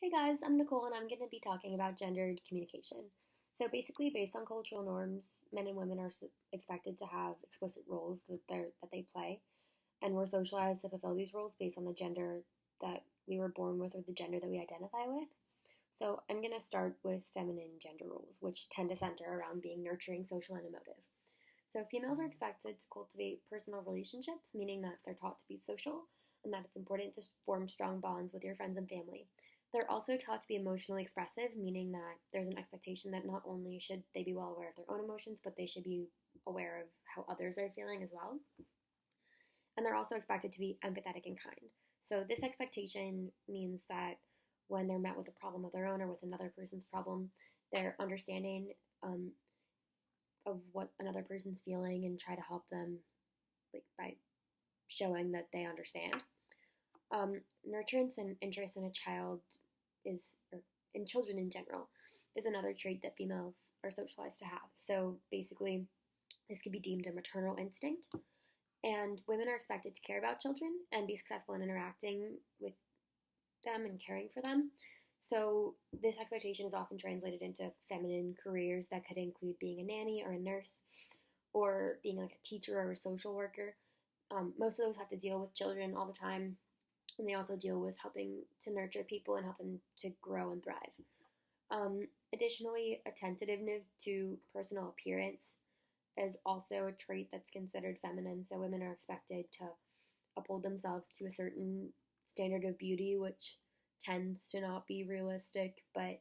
Hey guys, I'm Nicole and I'm going to be talking about gendered communication. So basically, based on cultural norms, men and women are expected to have explicit roles that they play, and we're socialized to fulfill these roles based on the gender that we were born with or the gender that we identify with. So I'm going to start with feminine gender roles, which tend to center around being nurturing, social, and emotive. So females are expected to cultivate personal relationships, meaning that they're taught to be social and that it's important to form strong bonds with your friends and family. They're also taught to be emotionally expressive, meaning that there's an expectation that not only should they be well aware of their own emotions, but they should be aware of how others are feeling as well. And they're also expected to be empathetic and kind. So this expectation means that when they're met with a problem of their own or with another person's problem, they're understanding of what another person's feeling and try to help them, like by showing that they understand. Nurturance and interest in a child or in children in general, is another trait that females are socialized to have. So basically, this could be deemed a maternal instinct, and women are expected to care about children and be successful in interacting with them and caring for them. So this expectation is often translated into feminine careers that could include being a nanny or a nurse, or being like a teacher or a social worker. Most of those have to deal with children all the time, and they also deal with helping to nurture people and help them to grow and thrive. Additionally, attentiveness to personal appearance is also a trait that's considered feminine. So women are expected to uphold themselves to a certain standard of beauty, which tends to not be realistic, but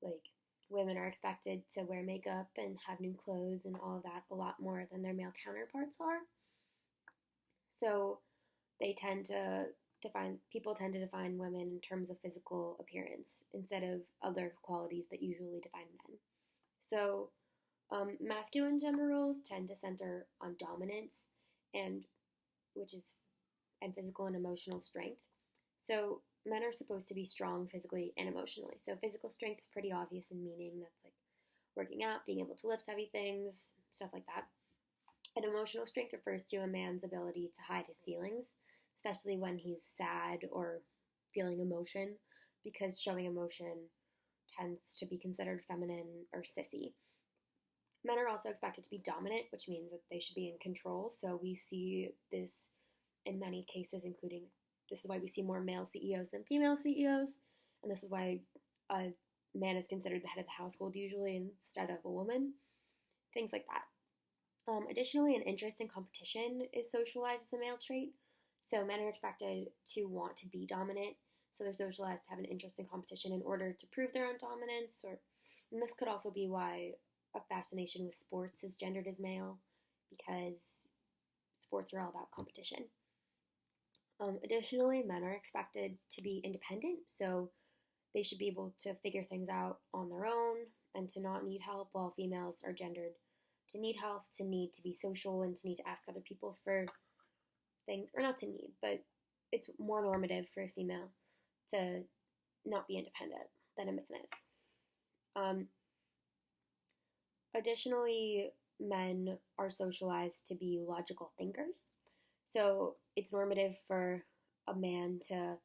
like women are expected to wear makeup and have new clothes and all of that a lot more than their male counterparts are. So they tend to people tend to define women in terms of physical appearance instead of other qualities that usually define men. So masculine gender roles tend to center on dominance and which is and physical and emotional strength. So men are supposed to be strong physically and emotionally. So physical strength is pretty obvious in meaning that's like working out, being able to lift heavy things, stuff like that. And emotional strength refers to a man's ability to hide his feelings, especially when he's sad or feeling emotion, because showing emotion tends to be considered feminine or sissy. Men are also expected to be dominant, which means that they should be in control. So we see this in many cases, including this is why we see more male CEOs than female CEOs, and this is why a man is considered the head of the household usually instead of a woman. Things like that. Additionally, an interest in competition is socialized as a male trait. So men are expected to want to be dominant. So they're socialized to have an interest in competition in order to prove their own dominance. And this could also be why a fascination with sports is gendered as male, because sports are all about competition. Additionally, men are expected to be independent. So they should be able to figure things out on their own and to not need help, while females are gendered to need help, to need to be social, and to need to ask other people for things, or not to need, but it's more normative for a female to not be independent than a man is. Additionally, men are socialized to be logical thinkers. So it's normative for a man to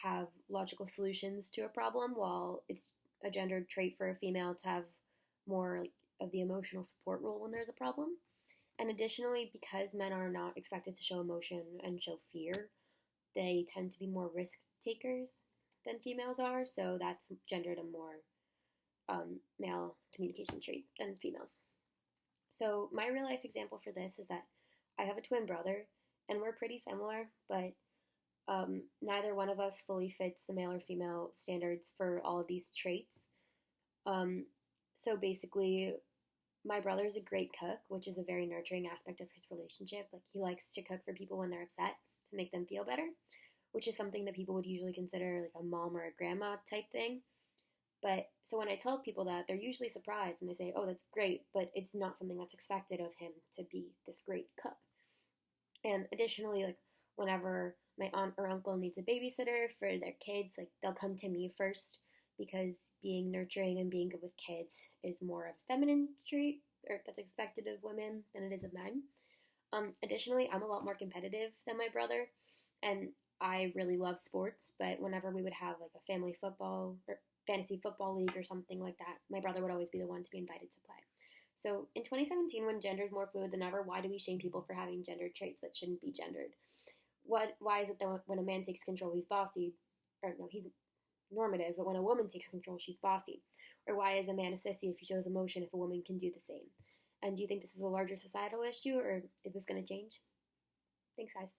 have logical solutions to a problem, while it's a gendered trait for a female to have more of the emotional support role when there's a problem. And additionally, because men are not expected to show emotion and show fear, they tend to be more risk takers than females are. So that's gendered a more male communication trait than females. So my real life example for this is that I have a twin brother, and we're pretty similar, but neither one of us fully fits the male or female standards for all of these traits. So basically, my brother is a great cook, which is a very nurturing aspect of his relationship. Like, he likes to cook for people when they're upset to make them feel better, which is something that people would usually consider like a mom or a grandma type thing. But so when I tell people that, they're usually surprised and they say, "Oh, that's great," but it's not something that's expected of him to be this great cook. And additionally, like, whenever my aunt or uncle needs a babysitter for their kids, like, they'll come to me first, because being nurturing and being good with kids is more of a feminine trait, or that's expected of women than it is of men. Additionally, I'm a lot more competitive than my brother, and I really love sports, but whenever we would have like a family football or fantasy football league or something like that, my brother would always be the one to be invited to play. So in 2017, when gender is more fluid than ever, why do we shame people for having gendered traits that shouldn't be gendered? Why is it that when a man takes control, he's bossy? Or no, he's normative, but when a woman takes control, she's bossy? Or why is a man a sissy if he shows emotion if a woman can do the same? And do you think this is a larger societal issue, or is this going to change? Thanks, guys.